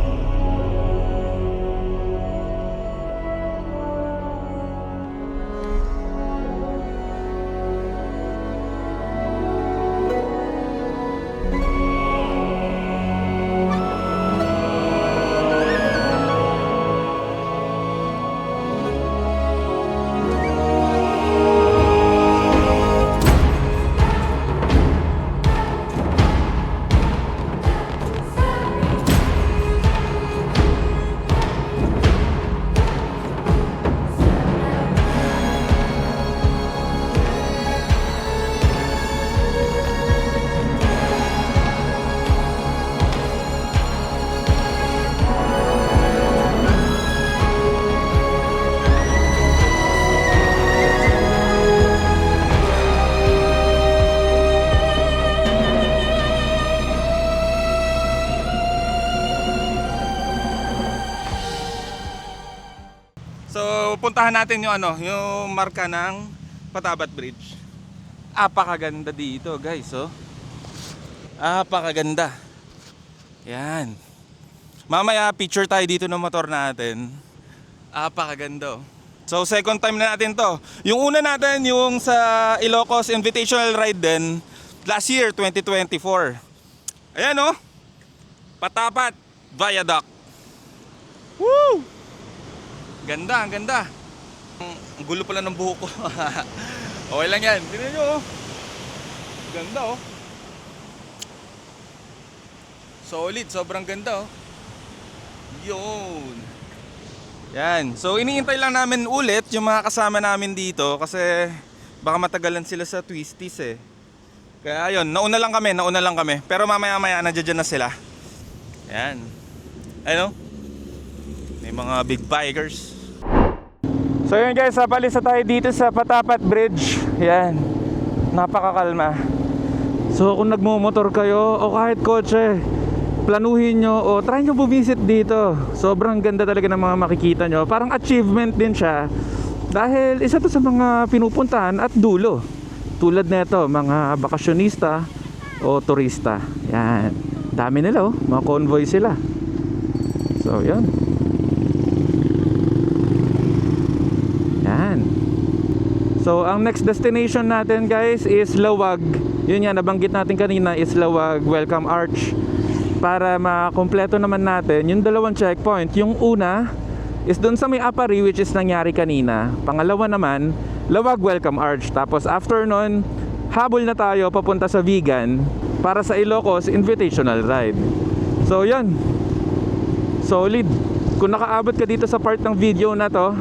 So, puntahan natin yung yung marka ng Patabat Bridge. Apakaganda dito, guys, oh. Apakaganda. Yan. Mamaya picture tayo dito ng motor natin. Apakaganda, oh. So, second time na natin to. Yung una natin, yung sa Ilocos Invitational Ride din, last year, 2024. Ayan, oh. Patabat Viaduct. Woo! Ganda, ang ganda. Ang gulo pala ng buhok ko. Okay lang yan. Tingnan nyo, oh. Ganda, oh. Solid, sobrang ganda, oh. Yun. Yan. So, iniintay lang namin ulit yung mga kasama namin dito kasi baka matagalan sila sa twisties, eh. Kaya, yun. Nauna lang kami. Pero mamaya-maya, nandiyan na sila. Yan. Ayun, oh. May mga big bikers. So yun guys, napalisa tayo dito sa Patabat Bridge. Yan, napakakalma. So kung nagmumotor kayo o kahit kotse, planuhin nyo o try nyo bumisit dito. Sobrang ganda talaga ng mga makikita nyo. Parang achievement din siya dahil isa to sa mga pinupuntahan at dulo. Tulad nito, mga bakasyonista o turista. Yan, dami nila, oh. Mga convoy sila. So yan. So ang next destination natin guys is Lawag. Yun nga, nabanggit natin kanina is Lawag Welcome Arch. Para makumpleto naman natin yung dalawang checkpoint. Yung una is dun sa may Apari, which is nangyari kanina. Pangalawa naman, Lawag Welcome Arch. Tapos after nun, habol na tayo papunta sa Vigan para sa Ilocos Invitational Ride. So yun, solid. Kung nakaabot ka dito sa part ng video na to,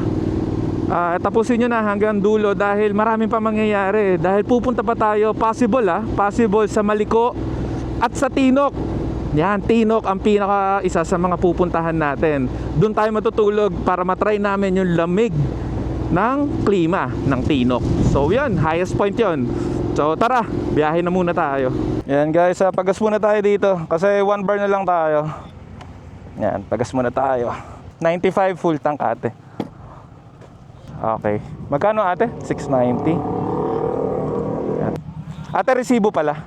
tapusin nyo na hanggang dulo dahil maraming pa mangyayari. Dahil pupunta pa tayo, possible sa Maliko at sa Tinok. Yan, Tinok ang isa sa mga pupuntahan natin. Doon tayo matutulog para matry namin yung lamig ng klima ng Tinok. So yan, highest point yon. So tara, biyahe na muna tayo. Yan guys, pagas muna tayo dito kasi 1 bar na lang tayo. Yan, pagas muna tayo. 95 full tank ate. Okay. Magkano ate? 690. Yan. Ate, resibo pala.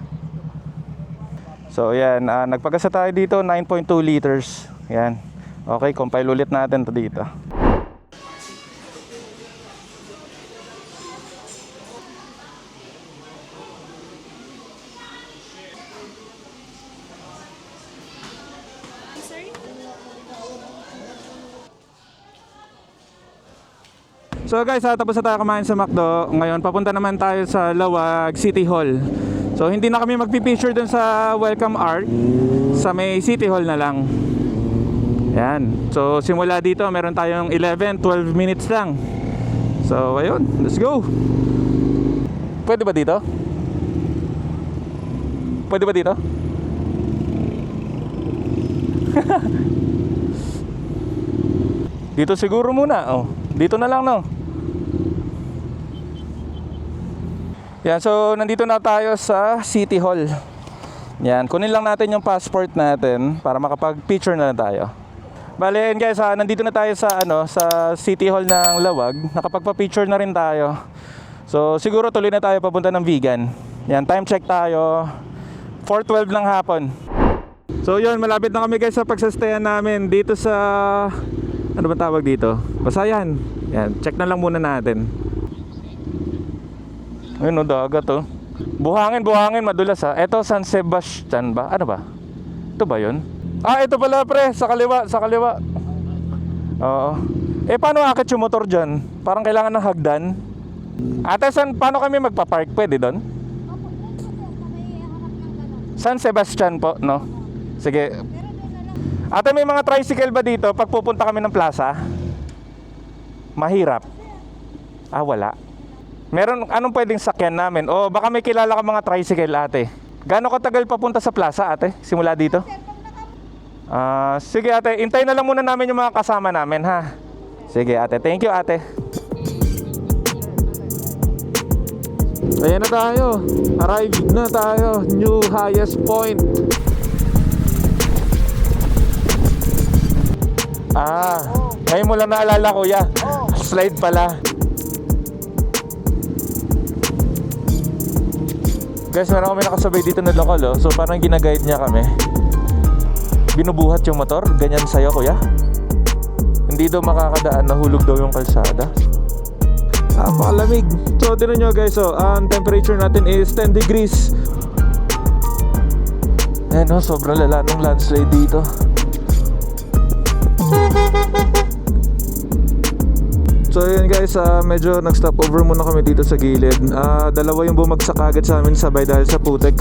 So yan, nagpagasa tayo dito 9.2 liters. Yan. Okay, compile ulit natin to dito. So guys, tapos na tayo kumain sa McDo. Ngayon papunta naman tayo sa Lawag City Hall. So hindi na kami magpi-picture dun sa Welcome Arc. Sa may City Hall na lang. Yan. So simula dito meron tayong 11-12 minutes lang. So ayun, let's go. Pwede ba dito? Pwede ba dito? Dito siguro muna. Oh, dito na lang, no. Yan, so nandito na tayo sa City Hall. Yan, kunin lang natin yung passport natin para makapag-picture na lang tayo. Bale, yan guys, nandito na tayo sa sa City Hall ng Lawag. Nakapagpa-picture na rin tayo. So siguro tuloy na tayo papunta ng Vegan. Yan, time check tayo. 4:12 ng hapon. So yun, malapit na kami guys sa pagsastayan namin dito sa ano ba tawag dito? Basayan. Yan, check na lang muna natin. Ayun, dagat oh. Buhangin, madulas ha. Ito San Sebastian ba? Ano ba? Ito ba yun? Ah, ito pala pre, sa kaliwa. Oo. Paano akit yung motor dyan? Parang kailangan ng hagdan. Ate, paano kami magpa-park? Pwede doon? San Sebastian po, no? Sige. Ate, may mga tricycle ba dito pag pupunta kami ng plaza? Mahirap. Ah, wala. Meron, anong pwedeng sakyan namin? O baka may kilala ka mga tricycle, ate. Gaano katagal papunta sa plaza, ate? Simula dito? Sige ate, intay na lang muna namin yung mga kasama namin, ha? Sige ate, thank you ate. Ayan na tayo. Arrived na tayo. New highest point. Ngayon mo lang naalala kuya. Slide pala. Guys, meron kami nakasabay dito na lokal, oh. So parang ginaguide niya kami. Binubuhat yung motor, ganyan sa'yo kuya. Hindi daw makakadaan, nahulog daw yung kalsada. Napakalamig. So tinan nyo guys, ang temperature natin is 10 degrees. Ayan, sobrang lala ng landslide dito. So yun guys, medyo nag-stop over muna kami dito sa gilid. Dalawa yung bumagsak agad sa amin sabay dahil sa putek.